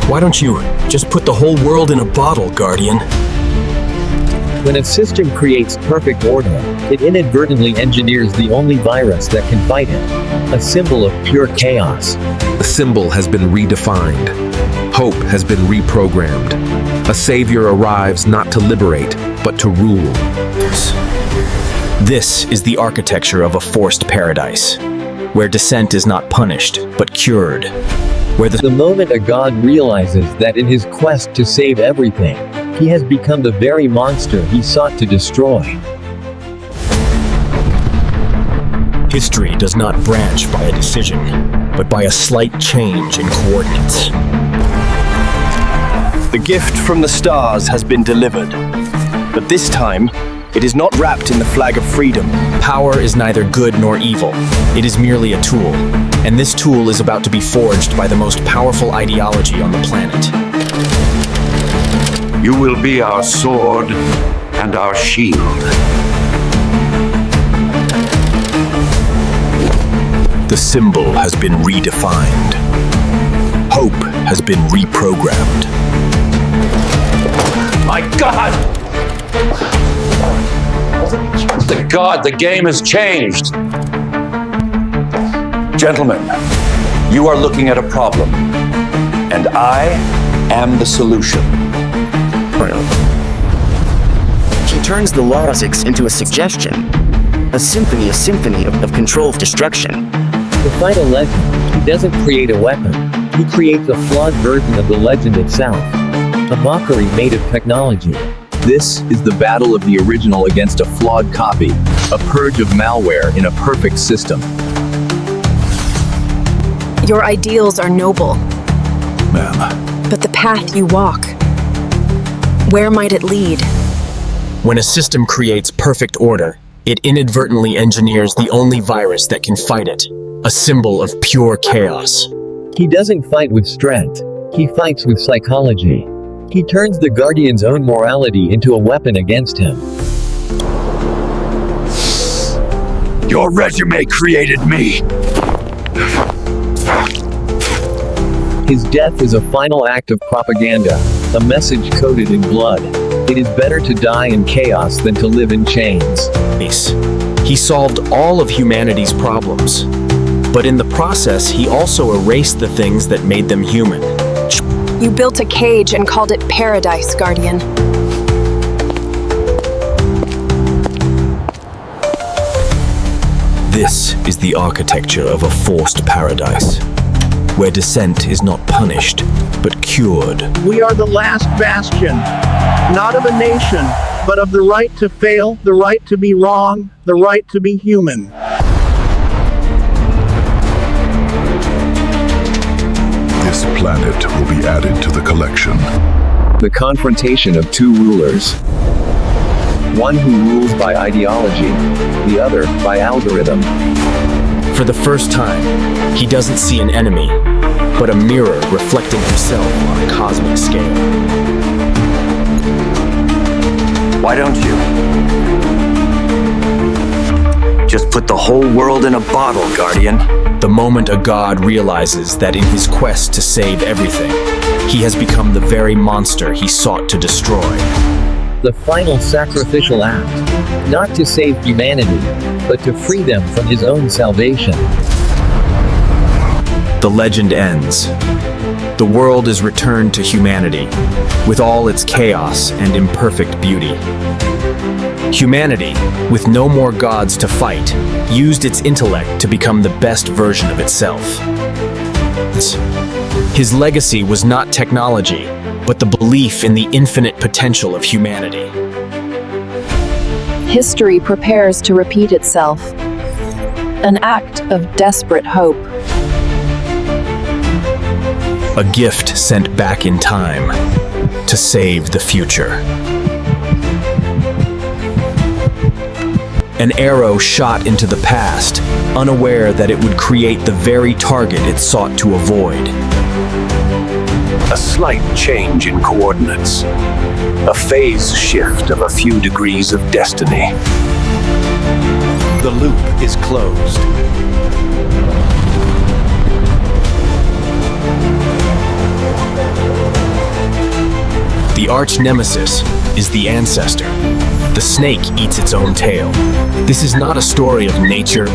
Why don't you just put the whole world in a bottle, Guardian? When a system creates perfect order, it inadvertently engineers the only virus that can fight it. A symbol of pure chaos. The symbol has been redefined. Hope has been reprogrammed. A savior arrives not to liberate, but to rule. This is the architecture of a forced paradise, where dissent is not punished, but cured. Where The moment a god realizes that in his quest to save everything, he has become the very monster he sought to destroy. History does not branch by a decision, but by a slight change in coordinates. The gift from the stars has been delivered, but this time, it is not wrapped in the flag of freedom. Power is neither good nor evil. It is merely a tool, and this tool is about to be forged by the most powerful ideology on the planet. You will be our sword and our shield. The symbol has been redefined. Hope has been reprogrammed. My God! The game has changed. Gentlemen, you are looking at a problem, and I am the solution. He turns the logics into a suggestion. A symphony of controlled destruction. To fight a legend, he doesn't create a weapon. He creates a flawed version of the legend itself. A mockery made of technology. This is the battle of the original against a flawed copy, a purge of malware in a perfect system. Your ideals are noble, Ma'am. but the path you walk, where might it lead? When a system creates perfect order, it inadvertently engineers the only virus that can fight it, a symbol of pure chaos. He doesn't fight with strength. He fights with psychology. He turns the Guardian's own morality into a weapon against him. Your resume created me. His death is a final act of propaganda, a message coded in blood. It is better to die in chaos than to live in chains. He solved all of humanity's problems, but in the process, he also erased the things that made them human. You built a cage and called it paradise, Guardian. This is the architecture of a forced paradise, where dissent is not punished, but cured. We are the last bastion, not of a nation, but of the right to fail, the right to be wrong, the right to be human. This planet will be added to the collection. The confrontation of two rulers. One who rules by ideology, the other by algorithm. For the first time, he doesn't see an enemy, but a mirror reflecting himself on a cosmic scale. Why don't you just put the whole world in a bottle, Guardian? The moment a god realizes that in his quest to save everything, he has become the very monster he sought to destroy. The final sacrificial act, not to save humanity, but to free them from his own salvation. The legend ends. The world is returned to humanity, with all its chaos and imperfect beauty. Humanity, with no more gods to fight, used its intellect to become the best version of itself. His legacy was not technology, but the belief in the infinite potential of humanity. History prepares to repeat itself. An act of desperate hope. A gift sent back in time to save the future. An arrow shot into the past, unaware that it would create the very target it sought to avoid. A slight change in coordinates. A phase shift of a few degrees of destiny. The loop is closed. The arch nemesis is the ancestor. The snake eats its own tail. This is not a story of nature